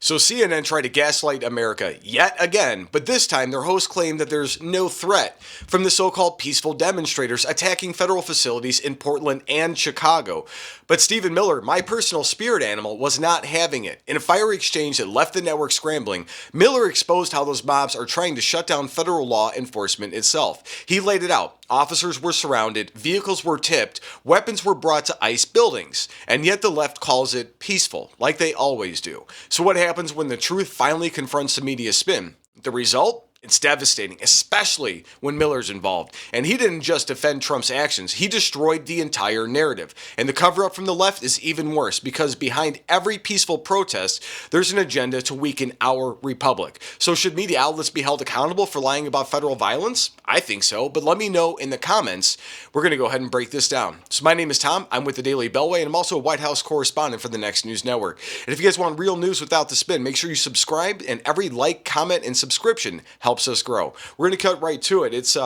So CNN tried to gaslight America yet again, but this time their hosts claimed that there's no threat from the so-called peaceful demonstrators attacking federal facilities in Portland and Chicago. But Stephen Miller, my personal spirit animal, was not having it. In a fiery exchange that left the network scrambling, Miller exposed how those mobs are trying to shut down federal law enforcement itself. He laid it out. Officers were surrounded, vehicles were tipped, weapons were brought to ICE buildings, and yet the left calls it peaceful, like they always do. So what happens when the truth finally confronts the media spin? The result? It's devastating, especially when Miller's involved. And he didn't just defend Trump's actions, he destroyed the entire narrative. And the cover-up from the left is even worse, because behind every peaceful protest, there's an agenda to weaken our republic. So should media outlets be held accountable for lying about federal violence? I think so, but let me know in the comments. We're going to go ahead and break this down. So my name is Tom, I'm with the Daily Beltway, and I'm also a White House correspondent for the Next News Network. And if you guys want real news without the spin, make sure you subscribe, and every like, comment, and subscription helps us grow. We're going to cut right to it. It's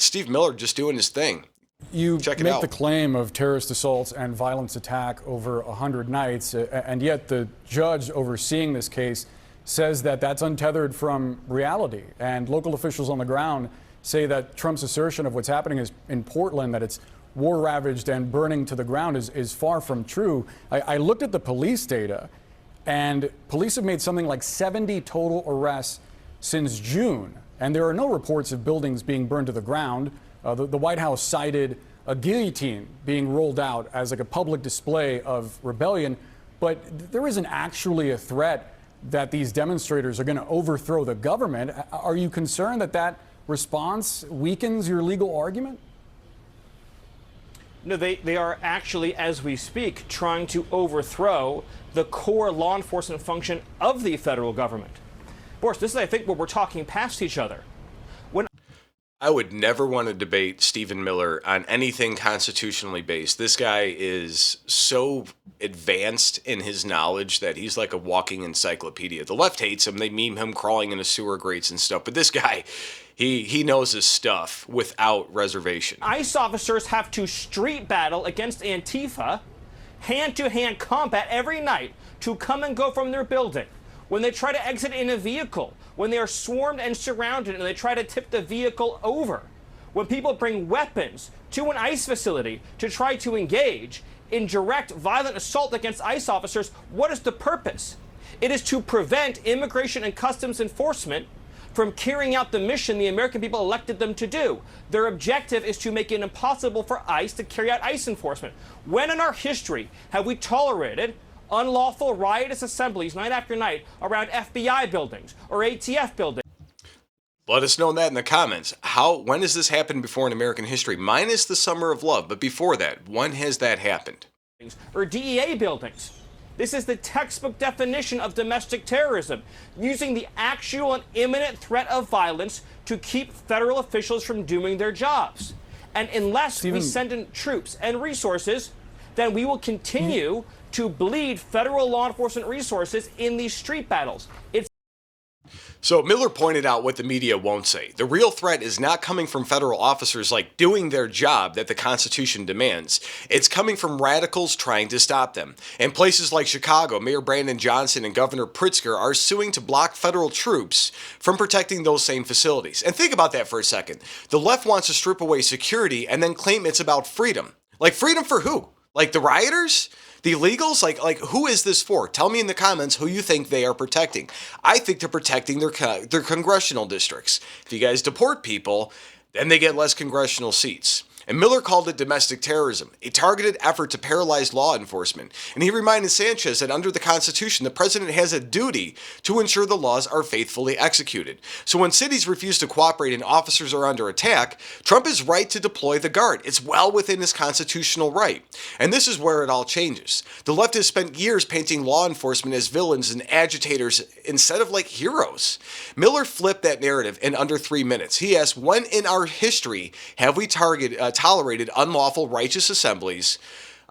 Steve Miller just doing his thing. You Check it make out. the claim of terrorist assaults and violence attack over 100 nights, and yet the judge overseeing this case says that that's untethered from reality. And local officials on the ground say that Trump's assertion of what's happening is in Portland, that it's war-ravaged and burning to the ground, is far from true. I looked at the police data, and police have made something like 70 total arrests since June. And there are no reports of buildings being burned to the ground. The White House cited a guillotine being rolled out as like a public display of rebellion, but there isn't actually a threat that these demonstrators are going to overthrow the government. Are you concerned that that response weakens your legal argument? No, they are actually, as we speak, trying to overthrow the core law enforcement function of the federal government. Boris, this is, I think, where we're talking past each other. I would never want to debate Stephen Miller on anything constitutionally based. This guy is so advanced in his knowledge that he's like a walking encyclopedia. The left hates him. They meme him crawling into sewer grates and stuff. But this guy, he knows his stuff without reservation. ICE officers have to street battle against Antifa, hand-to-hand combat every night to come and go from their building. When they try to exit in a vehicle, when they are swarmed and surrounded and they try to tip the vehicle over, when people bring weapons to an ICE facility to try to engage in direct violent assault against ICE officers, what is the purpose? It is to prevent immigration and customs enforcement from carrying out the mission the American people elected them to do. Their objective is to make it impossible for ICE to carry out ICE enforcement. When in our history have we tolerated unlawful riotous assemblies night after night around FBI buildings or ATF buildings? Let us know that in the comments. When has this happened before in American history? Minus the Summer of Love, but before that, when has that happened? Or DEA buildings. This is the textbook definition of domestic terrorism, using the actual and imminent threat of violence to keep federal officials from doing their jobs. And unless we send in troops and resources, then we will continue to bleed federal law enforcement resources in these street battles. So Miller pointed out what the media won't say. The real threat is not coming from federal officers like doing their job that the Constitution demands. It's coming from radicals trying to stop them. In places like Chicago, Mayor Brandon Johnson and Governor Pritzker are suing to block federal troops from protecting those same facilities. And think about that for a second. The left wants to strip away security and then claim it's about freedom. Like freedom for who? Like the rioters? The illegals? Like who is this for? Tell me in the comments who you think they are protecting. I think they're protecting their congressional districts. If you guys deport people, then they get less congressional seats. And Miller called it domestic terrorism, a targeted effort to paralyze law enforcement. And he reminded Sanchez that under the Constitution, the president has a duty to ensure the laws are faithfully executed. So when cities refuse to cooperate and officers are under attack, Trump is right to deploy the guard. It's well within his constitutional right. And this is where it all changes. The left has spent years painting law enforcement as villains and agitators instead of like heroes. Miller flipped that narrative in under 3 minutes. He asked, when in our history have we tolerated unlawful righteous assemblies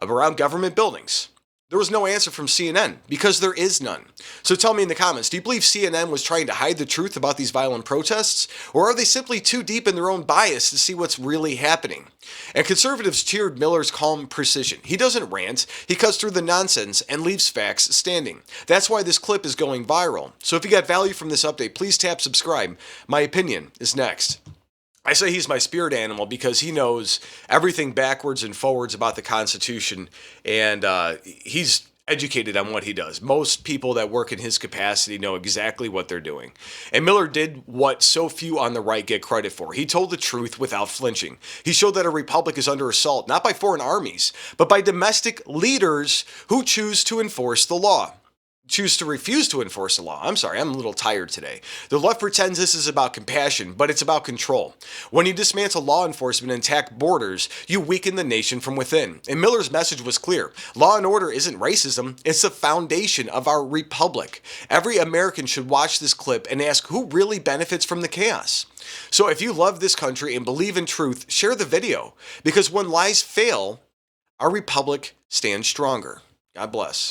around government buildings? There was no answer from CNN because there is none. So tell me in the comments, do you believe CNN was trying to hide the truth about these violent protests? Or are they simply too deep in their own bias to see what's really happening? And conservatives cheered Miller's calm precision. He doesn't rant, he cuts through the nonsense and leaves facts standing. That's why this clip is going viral. So if you got value from this update, please tap subscribe. My opinion is next. I say he's my spirit animal because he knows everything backwards and forwards about the Constitution, and he's educated on what he does. Most people that work in his capacity know exactly what they're doing. And Miller did what so few on the right get credit for. He told the truth without flinching. He showed that a republic is under assault, not by foreign armies, but by domestic leaders who choose to enforce the law. Choose to refuse to enforce the law. I'm sorry, I'm a little tired today. The left pretends this is about compassion, but it's about control. When you dismantle law enforcement and attack borders, you weaken the nation from within. And Miller's message was clear. Law and order isn't racism, it's the foundation of our republic. Every American should watch this clip and ask who really benefits from the chaos. So if you love this country and believe in truth, share the video. Because when lies fail, our republic stands stronger. God bless.